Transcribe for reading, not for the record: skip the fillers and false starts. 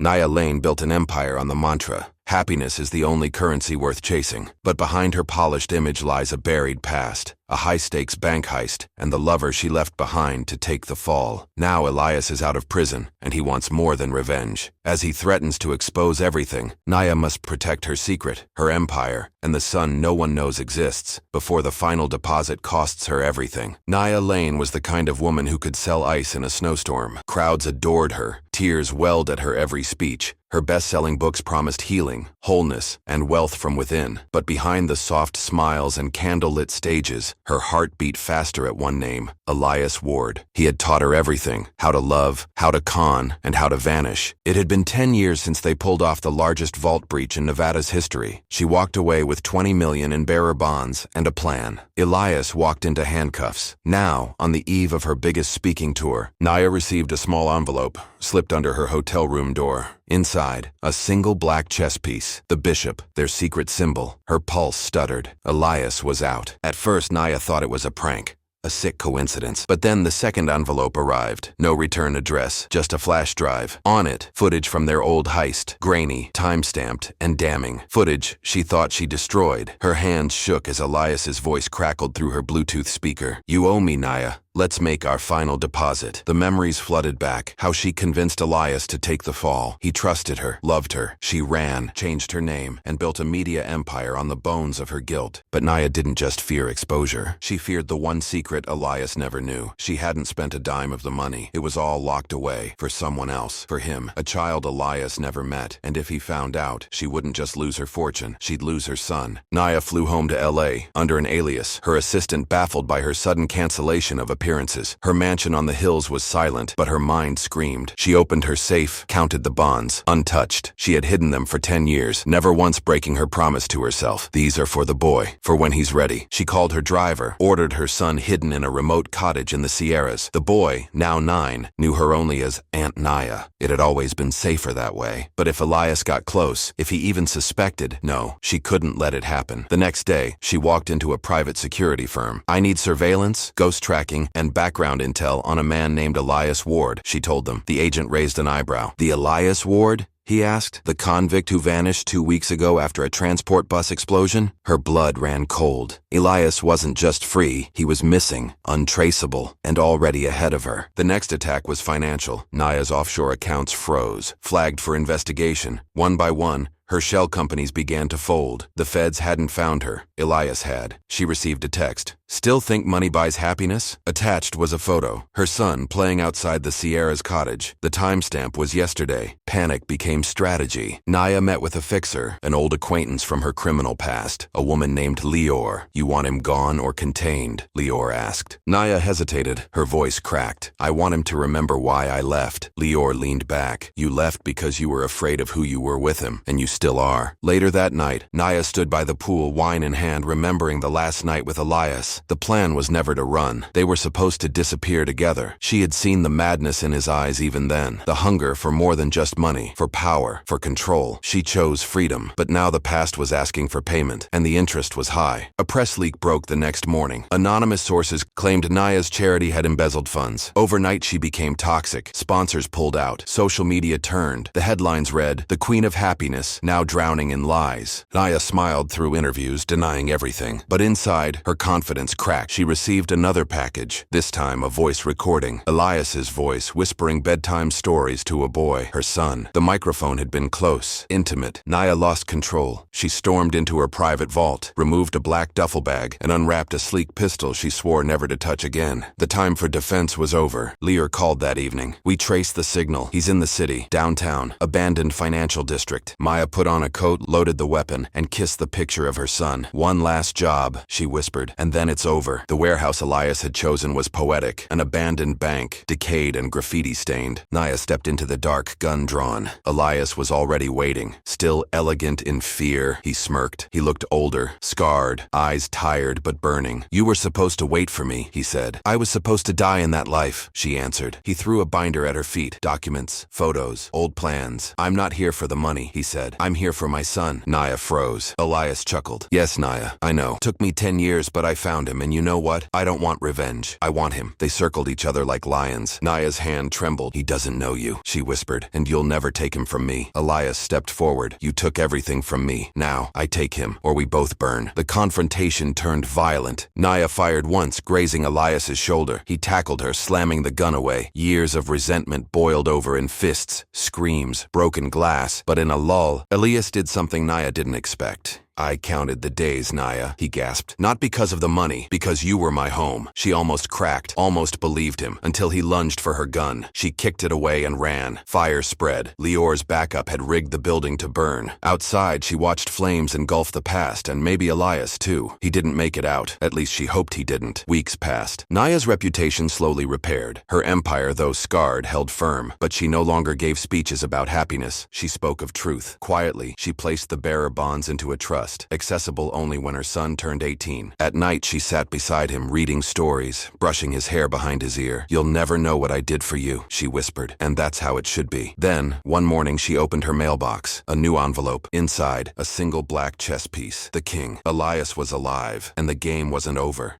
Nia Lane built an empire on the mantra, "Happiness is the only currency worth chasing." But behind her polished image lies a buried past, a high-stakes bank heist, and the lover she left behind to take the fall. Now Elias is out of prison, and he wants more than revenge. As he threatens to expose everything, Nia must protect her secret, her empire, and the son no one knows exists, before the final deposit costs her everything. Nia Lane was the kind of woman who could sell ice in a snowstorm. Crowds adored her. Tears welled at her every speech. Her best-selling books promised healing, wholeness, and wealth from within. But behind the soft smiles and candle-lit stages, her heart beat faster at one name, Elias Ward. He had taught her everything: how to love, how to con, and how to vanish. It had been 10 years since they pulled off the largest vault breach in Nevada's history. She walked away with $20 million in bearer bonds and a plan. Elias walked into handcuffs. Now, on the eve of her biggest speaking tour, Nia received a small envelope, slipped under her hotel room door. Inside, a single black chess piece, the bishop, their secret symbol. Her pulse stuttered. Elias was out. At first, Nia thought it was a prank. A sick coincidence. But then the second envelope arrived. No return address, just a flash drive. On it, footage from their old heist. Grainy, time-stamped, and damning. Footage she thought she destroyed. Her hands shook as Elias's voice crackled through her Bluetooth speaker. "You owe me, Nia. Let's make our final deposit." The memories flooded back. How she convinced Elias to take the fall. He trusted her, loved her. She ran, changed her name, and built a media empire on the bones of her guilt. But Nia didn't just fear exposure. She feared the one secret Elias never knew. She hadn't spent a dime of the money. It was all locked away for someone else, for him, a child Elias never met. And if he found out, she wouldn't just lose her fortune, she'd lose her son. Nia flew home to LA under an alias, her assistant baffled by her sudden cancellation of appearances. Her mansion on the hills was silent, but her mind screamed. She opened her safe, counted the bonds, untouched. She had hidden them for 10 years, never once breaking her promise to herself. These are for the boy, for when he's ready. She called her driver, ordered her son hidden in a remote cottage in the Sierras. The boy, now 9, knew her only as Aunt Nia. It had always been safer that way. But if Elias got close, if he even suspected, no, she couldn't let it happen. The next day, she walked into a private security firm. "I need surveillance, ghost tracking, and background intel on a man named Elias Ward," she told them. The agent raised an eyebrow. "The Elias Ward?" he asked. "The convict who vanished 2 weeks ago after a transport bus explosion?" Her blood ran cold. Elias wasn't just free, he was missing, untraceable, and already ahead of her. The next attack was financial. Nia's offshore accounts froze, flagged for investigation. One by one, her shell companies began to fold. The feds hadn't found her. Elias had. She received a text. "Still think money buys happiness?" Attached was a photo. Her son playing outside the Sierra's cottage. The timestamp was yesterday. Panic became strategy. Nia met with a fixer, an old acquaintance from her criminal past, a woman named Leor. "You want him gone or contained?" Leor asked. Nia hesitated. Her voice cracked. "I want him to remember why I left." Leor leaned back. "You left because you were afraid of who you were with him, and you still are." Later that night, Nia stood by the pool, wine in hand, remembering the last night with Elias. The plan was never to run. They were supposed to disappear together. She had seen the madness in his eyes even then, the hunger for more than just money, for power, for control. She chose freedom, but now the past was asking for payment, and the interest was high. A press leak broke the next morning. Anonymous sources claimed Nia's charity had embezzled funds. Overnight, she became toxic. Sponsors pulled out. Social media turned. The headlines read, "The Queen of Happiness, now drowning in lies." Nia smiled through interviews, denying everything. But inside, her confidence cracked. She received another package, this time a voice recording. Elias's voice, whispering bedtime stories to a boy, her son. The microphone had been close, intimate. Nia lost control. She stormed into her private vault, removed a black duffel bag, and unwrapped a sleek pistol she swore never to touch again. The time for defense was over. Lear called that evening. "We traced the signal. He's in the city, downtown, abandoned financial district." Maya put on a coat, loaded the weapon, and kissed the picture of her son. "One last job," she whispered, "and then it's over." The warehouse Elias had chosen was poetic, an abandoned bank, decayed and graffiti-stained. Nia stepped into the dark, gun drawn. Elias was already waiting, still elegant in fear. He smirked. He looked older, scarred, eyes tired but burning. "You were supposed to wait for me," he said. "I was supposed to die in that life," she answered. He threw a binder at her feet. Documents, photos, old plans. "I'm not here for the money," he said. "I'm here for my son." Nia froze. Elias chuckled. "Yes, Nia, I know. Took me 10 years, but I found him. found him, and you know what? I don't want revenge. I want him. They circled each other like lions. Naya's hand trembled. He doesn't know you, she whispered, and you'll never take him from me. Elias stepped forward. You took everything from me. Now, I take him, or we both burn. The confrontation turned violent. Naya fired once, grazing Elias's shoulder. He tackled her, slamming the gun away. Years of resentment boiled over in fists, screams, broken glass. But in a lull, Elias did something Naya didn't expect. I counted the days, Naya, he gasped. Not because of the money, because you were my home. She almost cracked, almost believed him, until he lunged for her gun. She kicked it away and ran. Fire spread. Lior's backup had rigged the building to burn. Outside, she watched flames engulf the past, and maybe Elias, too. He didn't make it out. At least she hoped he didn't. Weeks passed. Naya's reputation slowly repaired. Her empire, though scarred, held firm. But she no longer gave speeches about happiness. She spoke of truth. Quietly, she placed the bearer bonds into a trust, accessible only when her son turned 18. At night, she sat beside him, reading stories, brushing his hair behind his ear. You'll never know what I did for you, she whispered, and that's how it should be. Then, one morning, she opened her mailbox. A new envelope. Inside, a single black chess piece. The king. Elias was alive, and the game wasn't over.